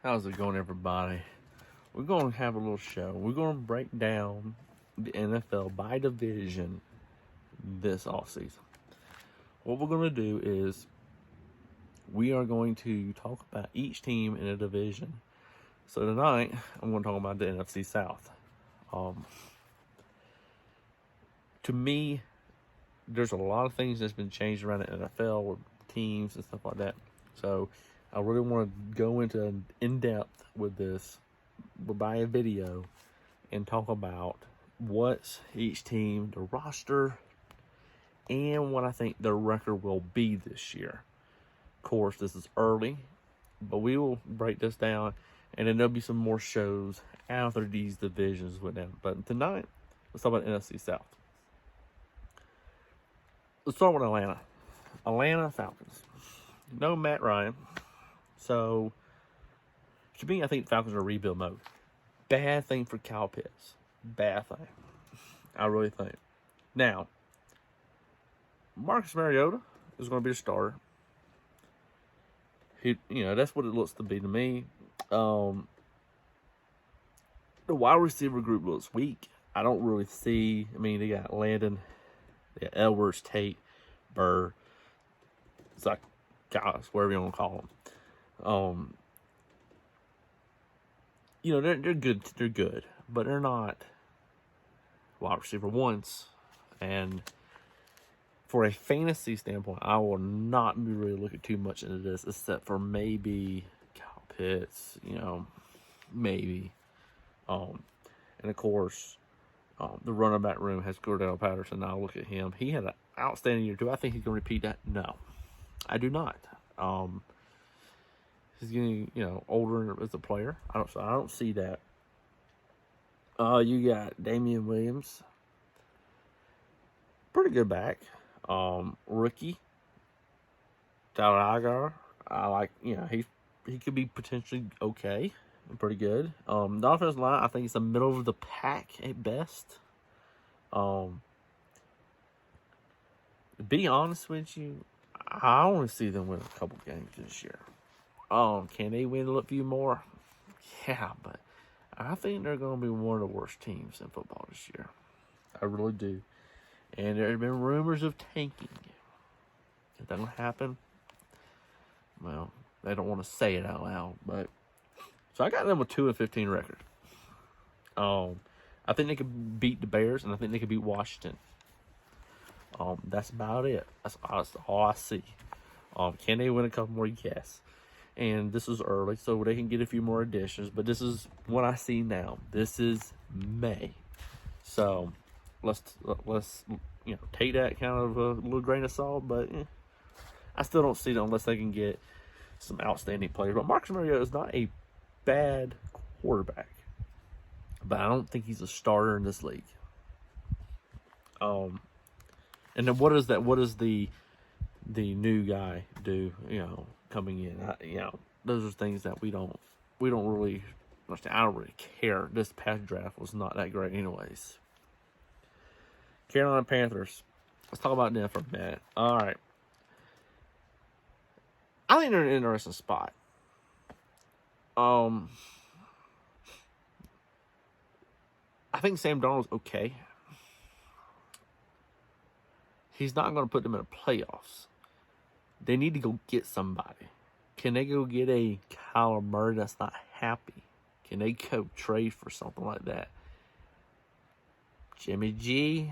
How's it going, everybody? We're going to have a little show. We're going to break down the NFL by division this offseason. What we're going to do is we are going to talk about each team in a division. So tonight, I'm going to talk about the NFC South. To me, there's a lot of things that's been changed around the NFL with teams and stuff like that. So I really want to go into in-depth with this by a video and talk about what's each team, the roster, and what I think their record will be this year. Of course, this is early, but we will break this down, and then there'll be some more shows after these divisions went down. But tonight, let's talk about NFC South. Let's start with Atlanta. Atlanta Falcons. No Matt Ryan. So, to me, I think Falcons are in rebuild mode. Bad thing for Kyle Pitts. Bad thing. I really think. Now, Marcus Mariota is going to be a starter. That's what it looks to be to me. The wide receiver group looks weak. I don't really see. They got Landon, they got Edwards, Tate, Burr, Zach, guys, whatever you want to call them. They're good. They're good, but they're not wide receiver ones. And for a fantasy standpoint, I will not be really looking too much into this, except for maybe Kyle Pitts. Maybe. And of course, the running back room has Cordell Patterson. I'll look at him. He had an outstanding year. Do I think he's going to repeat that? No, I do not. He's getting, older as a player. I don't see that. You got Damian Williams. Pretty good back. Rookie. Tyler Algier. I like, he could be potentially okay. Pretty good. The offensive line, I think it's the middle of the pack at best. To be honest with you, I want to see them win a couple games this year. Can they win a few more? Yeah, but I think they're going to be one of the worst teams in football this year. I really do. And there have been rumors of tanking. Is that going to happen? Well, they don't want to say it out loud, but so I got them with 2-15 record. I think they could beat the Bears, and I think they could beat Washington. That's about it. That's all I see. Can they win a couple more? Yes. And this is early, so they can get a few more additions. But this is what I see now. This is May, so let's take that kind of a little grain of salt. But I still don't see it unless they can get some outstanding players. But Marcus Mariota is not a bad quarterback, but I don't think he's a starter in this league. And then what is that? What does the new guy do? Coming in, those are things that we don't really understand. I don't really care. This past draft was not that great, anyways. Carolina Panthers. Let's talk about them for a minute. All right. I think they're in an interesting spot. I think Sam Darnold's okay. He's not going to put them in the playoffs. They need to go get somebody. Can they go get a Kyler Murray that's not happy? Can they go trade for something like that? Jimmy G,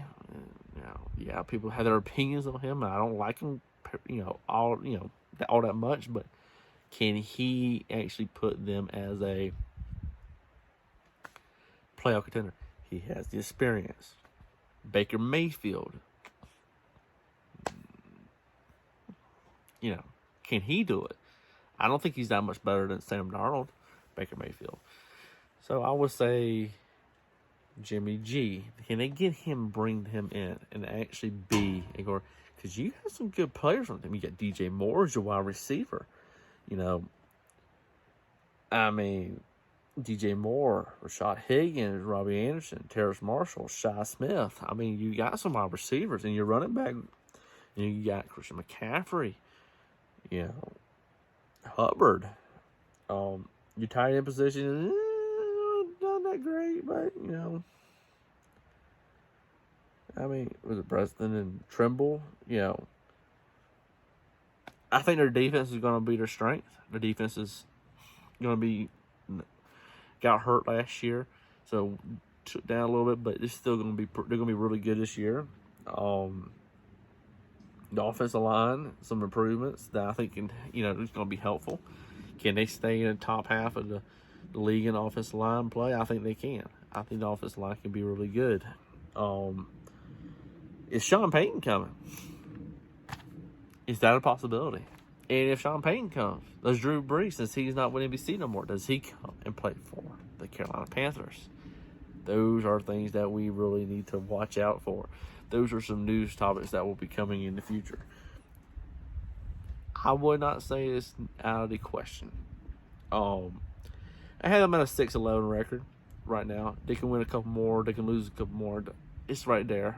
people have their opinions on him, and I don't like him, all that much. But can he actually put them as a playoff contender? He has the experience. Baker Mayfield. Can he do it? I don't think he's that much better than Sam Darnold, Baker Mayfield. So I would say Jimmy G. Can they get him, bring him in, and actually be a guard? Because you have some good players on them. You got DJ Moore as your wide receiver. DJ Moore, Rashad Higgins, Robbie Anderson, Terrace Marshall, Shi Smith. You got some wide receivers, and your running back, you got Christian McCaffrey. Hubbard. Your tight end position, not that great, but, I mean, was it Preston and Trimble? I think their defense is going to be their strength. Their defense is going to be, got hurt last year, so took down a little bit, but it's still going to be, they're going to be really good this year. The offensive line, some improvements that I think can, is going to be helpful. Can they stay in the top half of the league in offensive line play? I think they can. I think the offensive line can be really good. Is Sean Payton coming? Is that a possibility? And if Sean Payton comes, does Drew Brees, since he's not with NBC no more, does he come and play for the Carolina Panthers? Those are things that we really need to watch out for. Those are some news topics that will be coming in the future. I would not say it's out of the question. I had them at a 6-11 record right now. They can win a couple more. They can lose a couple more. It's right there.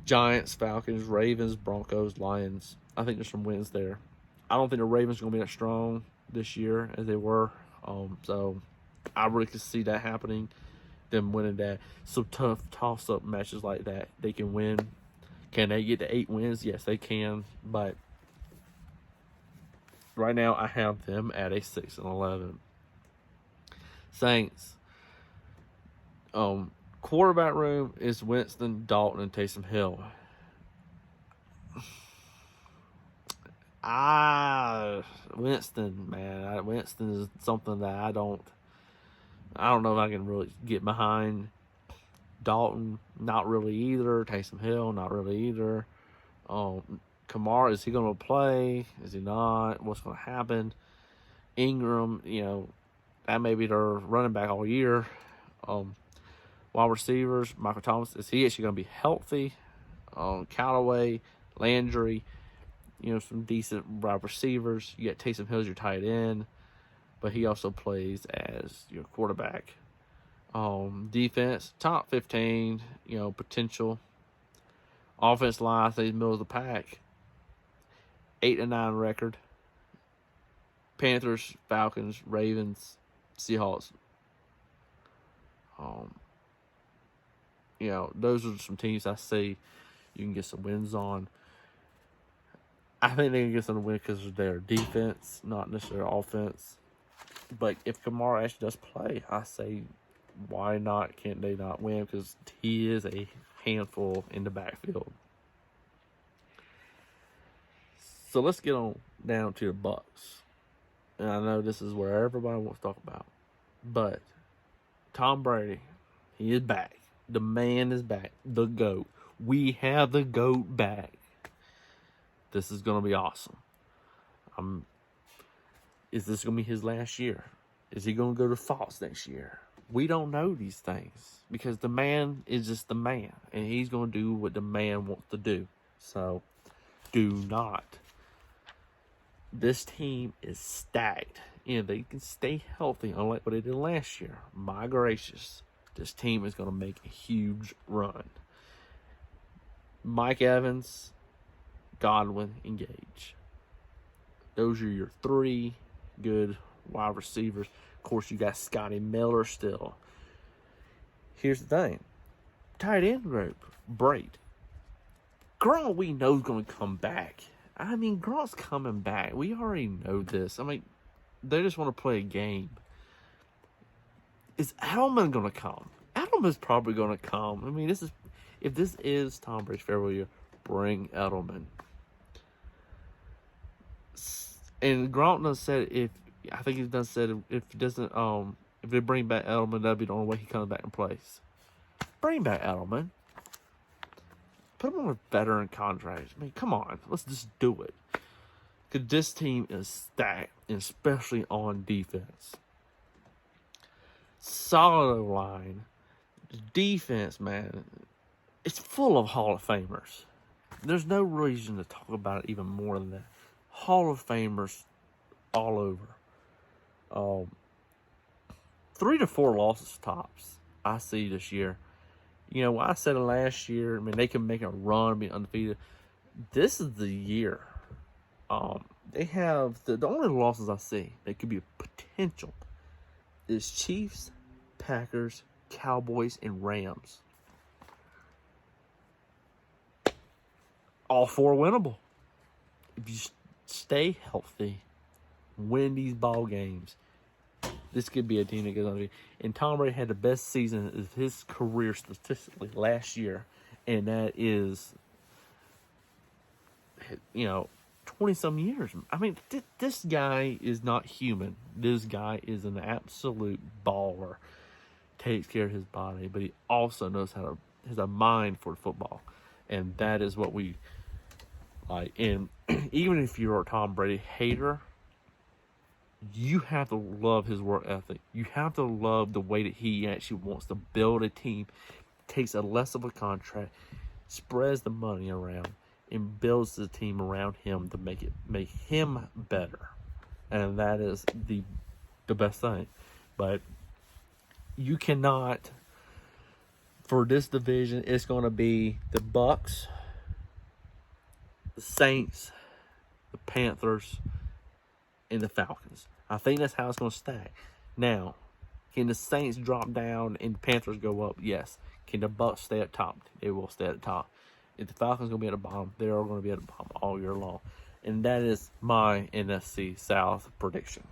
Giants, Falcons, Ravens, Broncos, Lions. I think there's some wins there. I don't think the Ravens are going to be that strong this year as they were. So I really could see that happening, them winning that. So tough toss-up matches like that, they can win. Can they get to 8 wins? Yes, they can. But right now, I have them at a 6-11. Saints. Quarterback room is Winston, Dalton, and Taysom Hill. Winston, man. Winston is something that I don't know if I can really get behind. Dalton, not really either. Taysom Hill, not really either. Kamara, is he going to play? Is he not? What's going to happen? Ingram, that may be their running back all year. Wide receivers, Michael Thomas, is he actually going to be healthy? Callaway, Landry, some decent wide receivers. You got Taysom Hill as your tight end, but he also plays as your quarterback. Defense, top 15, potential. Offense line, I think middle of the pack. 8-9 record. Panthers, Falcons, Ravens, Seahawks. Those are some teams I see you can get some wins on. I think they can get some wins because of their defense, not necessarily offense. But if Kamara actually does play, I say, why not? Can't they not win? Because he is a handful in the backfield. So let's get on down to the Bucks. And I know this is where everybody wants to talk about. But Tom Brady, he is back. The man is back. The GOAT. We have the GOAT back. This is going to be awesome. Is this going to be his last year? Is he going to go to Fox next year? We don't know these things because the man is just the man. And he's going to do what the man wants to do. So, do not. This team is stacked. They can stay healthy, unlike what they did last year. My gracious. This team is going to make a huge run. Mike Evans, Godwin, and Gage. Those are your 3 good wide receivers. Of course, you got Scotty Miller still. Here's the thing. Tight end group, Brady. Gronk, we know, is going to come back. Gronk's coming back. We already know this. They just want to play a game. Is Edelman going to come? Edelman's probably going to come. If this is Tom Brady's farewell year, bring Edelman. And Gronk done said if he doesn't if they bring back Edelman, that'd be the only way he comes back in place. Bring back Edelman. Put him on a veteran contract. Come on, let's just do it. Because this team is stacked, especially on defense. Solid line. Defense, man, it's full of Hall of Famers. There's no reason to talk about it even more than that. Hall of Famers all over. 3 to 4 losses tops I see this year. I said it last year. They can make a run, be undefeated. This is the year. they have the only losses I see that could be a potential is Chiefs, Packers, Cowboys, and Rams. All 4 winnable. If you stay healthy, win these ball games, this could be a team that goes on. And Tom Brady had the best season of his career statistically last year, and that is, 20-some years. I mean, this guy is not human. This guy is an absolute baller. Takes care of his body, but he also knows has a mind for football, and that is what we like. And even if you're a Tom Brady hater, you have to love his work ethic. You have to love the way that he actually wants to build a team, takes a less of a contract, spreads the money around, and builds the team around him to make him better. And that is the best thing. But you cannot, for this division, it's going to be the Bucks, the Saints, the Panthers, and the Falcons. I think that's how it's going to stack. Now, can the Saints drop down and the Panthers go up? Yes. Can the Bucks stay at top? They will stay at the top. If the Falcons are going to be at the bottom, they are going to be at the bottom all year long. And that is my NFC South prediction.